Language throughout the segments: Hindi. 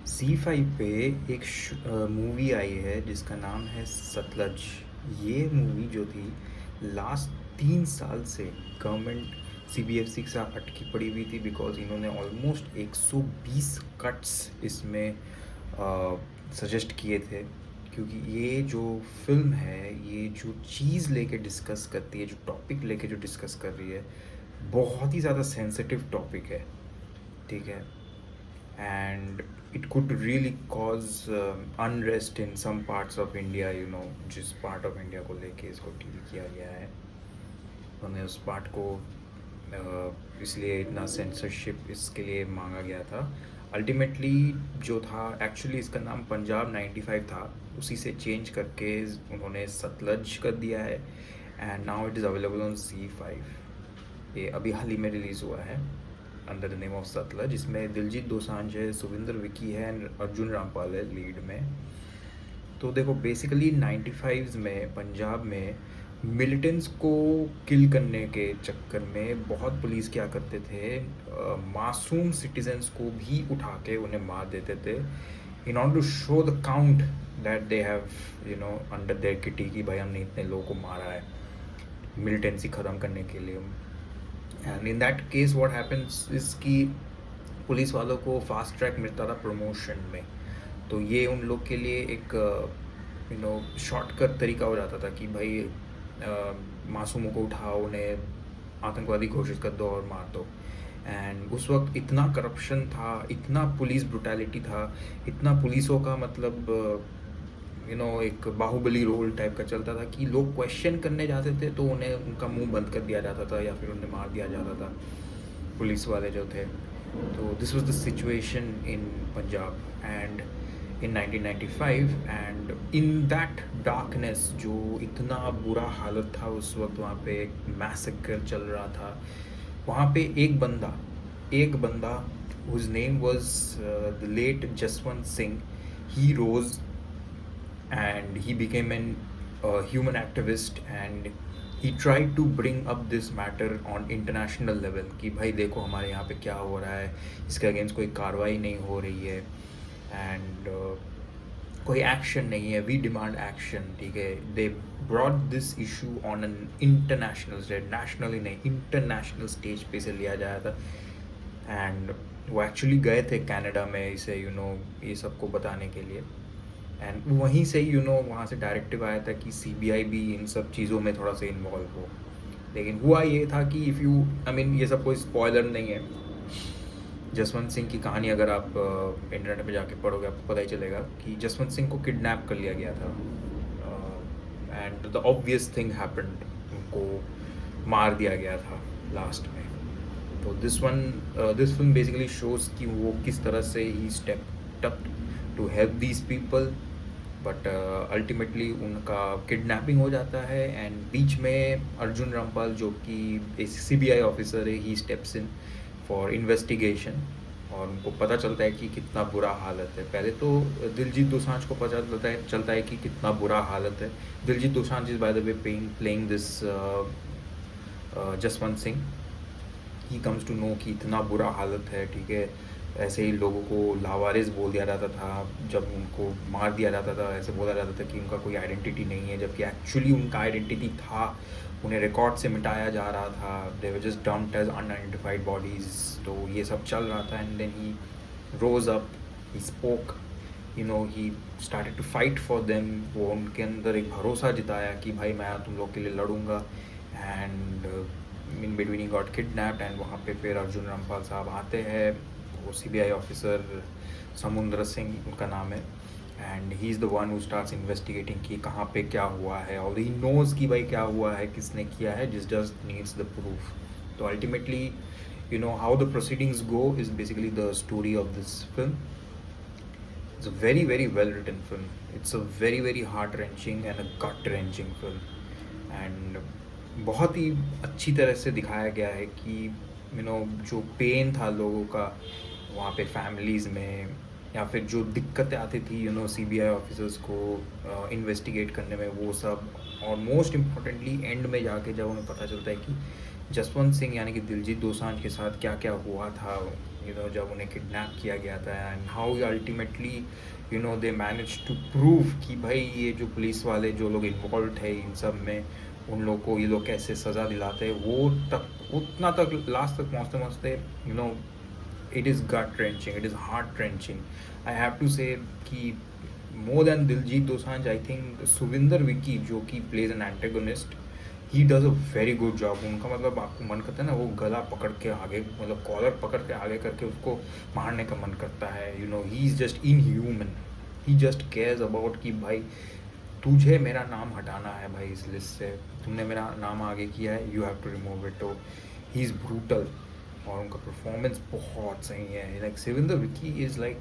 ज़ी5 पे एक मूवी आई है जिसका नाम है सतलज। ये मूवी जो थी लास्ट 3 साल से गवर्नमेंट सीबीएफसी के साथ अटकी पड़ी हुई थी बिकॉज इन्होंने ऑलमोस्ट 120 कट्स इसमें सजेस्ट किए थे। क्योंकि ये जो फिल्म है, ये जो चीज़ लेके डिस्कस करती है, जो टॉपिक लेके जो डिस्कस कर रही है, बहुत ही ज़्यादा सेंसिटिव टॉपिक है। ठीक है, and it could really cause unrest in some parts of India, जिस पार्ट ऑफ इंडिया को लेके इसको टीवी किया गया है। उन्होंने उस पार्ट को इसलिए इतना सेंसरशिप इसके लिए मांगा गया था। अल्टीमेटली जो था, एक्चुअली इसका नाम पंजाब 95 था, उसी से चेंज करके उन्होंने सतलज कर दिया है and now it is available on Zee five. ये अभी हाल ही में रिलीज़ हुआ है under the name of Sutlej, जिसमें दिलजीत दोसांझ है, सुविंदर विकी है एंड अर्जुन रामपाल है लीड में। तो देखो, बेसिकली 95s में पंजाब में मिलिटेंट्स को किल करने के चक्कर में बहुत पुलिस क्या करते थे, मासूम सिटीजन्स को भी उठा के उन्हें मार देते थे in order to show the count that they have under their kitty कि भाई हमने इतने लोगों को मारा है, मिलिटेंसी ख़त्म करने के लिए। And in that case what happens is कि पुलिस वालों को फास्ट ट्रैक मिलता था प्रमोशन में। तो ये उन लोग के लिए एक शॉर्टकट तरीका हो जाता था कि भाई मासूमों को उठाओ, उन्हें आतंकवादी घोषित कर दो और मार दो। एंड उस वक्त इतना करप्शन था, इतना पुलिस ब्रुटैलिटी था, इतना पुलिसों का मतलब एक बाहुबली रोल टाइप का चलता था कि लोग क्वेश्चन करने जाते थे तो उन्हें उनका मुंह बंद कर दिया जाता था या फिर उन्हें मार दिया जाता था, पुलिस वाले जो थे। तो this was the situation in Punjab and in 1995 and in that darkness, जो इतना बुरा हालत था उस वक्त, वहाँ पे एक मैसेकर चल रहा था। वहाँ पे एक बंदा whose name was the late Jaswant Singh. He rose and he became an human activist and he tried to bring up this matter on international level कि भाई देखो हमारे यहाँ पे क्या हो रहा है, इसके अगेंस्ट कोई कार्रवाई नहीं हो रही है एंड कोई एक्शन नहीं है, वी डिमांड एक्शन। ठीक है, they brought this issue on an international stage, nationally नहीं इंटरनेशनल स्टेज पे से लिया जाया था। एंड वो एक्चुअली गए थे कनाडा में इसे ये सबको बताने के लिए। एंड वहीं से वहाँ से डायरेक्टिव आया था कि सीबीआई भी इन सब चीज़ों में थोड़ा सा इन्वॉल्व हो। लेकिन हुआ ये था कि इफ़ यू ये सब कोई स्पॉइलर नहीं है, जसवंत सिंह की कहानी अगर आप इंटरनेट पे जाके पढ़ोगे आपको पता ही चलेगा कि जसवंत सिंह को किडनैप कर लिया गया था and the obvious thing happened, उनको मार दिया गया था लास्ट में। तो दिस फिल्म बेसिकली शोज कि वो किस तरह से ही stepped up to help these people, but ultimately उनका किडनैपिंग हो जाता है एंड बीच में अर्जुन रामपाल जो कि सीबीआई ऑफिसर है, ही स्टेप्स इन फॉर इन्वेस्टिगेशन और उनको पता चलता है कि कितना बुरा हालत है। पहले तो दिलजीत दोसांझ को पता चलता है कि कितना बुरा हालत है। Diljit Dosanjh is by the way playing this Jaswant Singh. He comes to know कि इतना बुरा हालत है। ठीक है, ऐसे ही लोगों को लावारिस बोल दिया जाता था, जब उनको मार दिया जाता था ऐसे बोला जाता था कि उनका कोई आइडेंटिटी नहीं है, जबकि एक्चुअली उनका आइडेंटिटी था, उन्हें रिकॉर्ड से मिटाया जा रहा था। They were just dumped as unidentified bodies. तो ये सब चल रहा था and then he rose up, he spoke, he started to fight for them. वो उनके अंदर एक भरोसा जिताया कि भाई मैं तुम लोग के लिए लड़ूंगा। And in between he got kidnapped and वहाँ पे फिर अर्जुन रामपाल साहब आते हैं, वो सीबीआई ऑफिसर समुंदर सिंह उनका नाम है and he is the one who starts investigating कि कहाँ पे क्या हुआ है और ही नोज़ कि भाई क्या हुआ है, किसने किया है, जस्ट नीड्स द प्रूफ। तो ultimately how the proceedings go is basically the story of this film. It's a very very well written film, it's a very very heart wrenching and a gut wrenching film and बहुत ही अच्छी तरह से दिखाया गया है कि जो पेन था लोगों का वहाँ पे फैमिलीज़ में, या फिर जो दिक्कतें आती थी सीबीआई ऑफिसर्स को इन्वेस्टिगेट करने में, वो सब। और मोस्ट इम्पॉर्टेंटली एंड में जाके जब उन्हें पता चलता है कि जसवंत सिंह यानी कि दिलजीत दोसांझ के साथ क्या क्या हुआ था, जब उन्हें किडनैप किया गया था, and how ultimately they manage to prove कि भाई ये जो पुलिस वाले जो लोग इन्वॉल्व थे इन सब में, उन लोग को ये लोग कैसे सज़ा दिलाते हैं, वो तक उतना तक लास्ट तक पहुँचते पहुँचते it is gut wrenching, it is heart wrenching. I have to say कि more than Diljit Dosanjh, I think Suvinder Vicky जो कि plays an antagonist, he does a very good job. उनका मतलब आपको मन करता है ना, वो गला पकड़ के आगे, मतलब कॉलर पकड़ के आगे करके उसको मारने का मन करता है. he is just inhuman. He just cares about कि भाई तुझे मेरा नाम हटाना है भाई इस लिस्ट से, तुमने मेरा नाम आगे किया है, you have to remove it. तो ही इज़ ब्रूटल और उनका परफॉर्मेंस बहुत सही है. Like Sevinder Vicky is like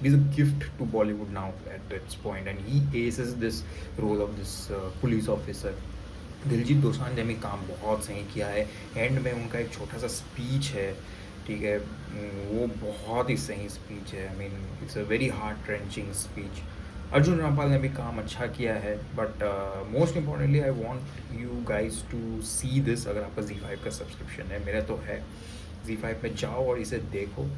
he's a gift to Bollywood now at this point, and he aces this role of this police officer. Diljit Dosanjh ने भी काम बहुत सही किया है. एंड में उनका एक छोटा सा स्पीच है, ठीक है, वो बहुत ही सही स्पीच है. I mean it's a very heart wrenching speech. Arjun Rampal ने भी काम अच्छा किया है. But most importantly I want you guys to see this. अगर आपका Z5 का सब्सक्रिप्शन है, मेरा तो है, Z5 में जाओ और इसे देखो.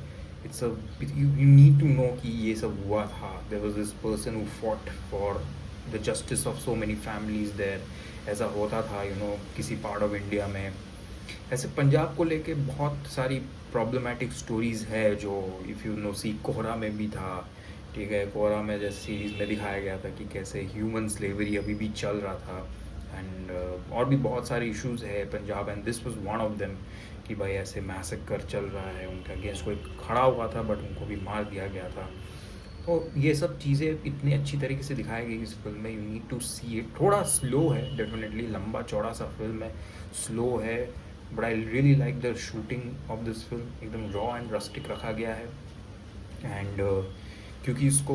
It's you need to know कि ये सब हुआ था. There was this person who fought for the justice of so many families there. ऐसा होता था किसी पार्ट ऑफ इंडिया में. ऐसे पंजाब को लेके बहुत सारी प्रॉब्लमेटिक स्टोरीज़ है जो इफ़ यू सी कोहरा में भी था, ठीक है. कोहरा में जैसे सीरीज़ में दिखाया गया था कि कैसे ह्यूमन स्लेवरी अभी भी चल रहा था. एंड और भी बहुत सारे इश्यूज़ है Punjab, and this was one of them कि भाई ऐसे मैसेकर चल रहा है, उनके अगेंस्ट कोई खड़ा हुआ था बट उनको भी मार दिया गया था. तो ये सब चीज़ें इतनी अच्छी तरीके से दिखाई गई इस फिल्म में. You need to see it. थोड़ा स्लो है डेफिनेटली, लंबा चौड़ा सा फिल्म है, स्लो है, but I really like the shooting of this film. एकदम रॉ एंड रस्टिक रखा गया है. एंड क्योंकि इसको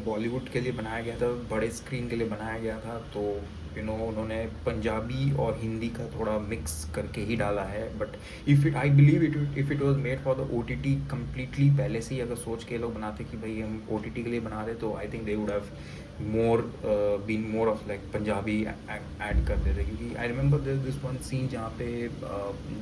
बॉलीवुड के लिए बनाया गया था, बड़े स्क्रीन के लिए बनाया गया था, तो उन्होंने पंजाबी और हिंदी का थोड़ा मिक्स करके ही डाला है. But I believe if it was made for the OTT completely, पहले से ही अगर सोच के लोग बनाते कि भाई हम OTT के लिए बना रहे, तो I think they would have been more of like Punjabi add कर देते. क्योंकि I remember this one scene जहाँ पे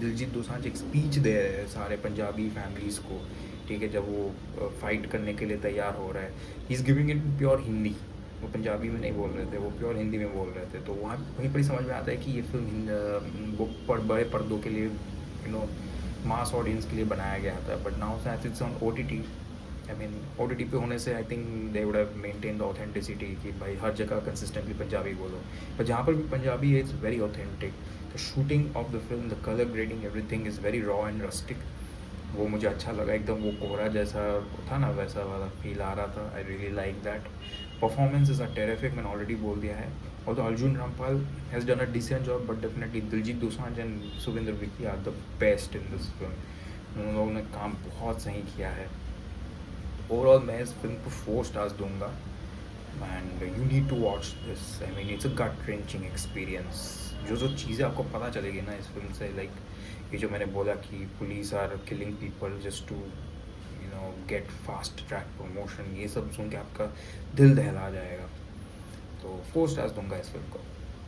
दिलजीत दोसांझ एक स्पीच दे रहे हैं सारे पंजाबी फैमिलीज़ को, ठीक है, जब वो फाइट करने के लिए तैयार हो रहा है. He is giving it pure Hindi, वो पंजाबी में नहीं बोल रहे थे, वो प्योर हिंदी में बोल रहे थे. तो वहाँ वहीं पर ही समझ में आता है कि ये फिल्म वो बड़े पर्दों के लिए मास ऑडियंस के लिए बनाया गया था. But now that it's on OTT. I mean OTT पे होने से आई think they would have maintain the authenticity कि भाई हर जगह कंसिस्टेंटली पंजाबी बोलो. पर जहाँ पर भी पंजाबी है, it's very authentic. The shooting of the film, the colour grading, everything is very raw and rustic. वो मुझे अच्छा लगा. एकदम वो कोहरा जैसा था ना, वैसा वाला फील आ रहा था. I really like that. Performances are terrific, मैंने ऑलरेडी बोल दिया है. और तो Arjun Rampal has done a decent job, but definitely Diljit Dosanjh and Suvinder Vicky are the best in this film. उन लोगों ने काम बहुत सही किया है. ओवरऑल मैं इस फिल्म को 4 स्टार्स दूंगा. And you need to watch this. I mean it's a gut wrenching experience. जो चीज़ें आपको पता चलेगी ना इस फिल्म से, लाइक ये जो मैंने बोला कि police are killing people just to get fast track promotion, ये सब सुन के आपका दिल दहला जाएगा. तो 4 स्टार्स दूंगा इस फिल्म को.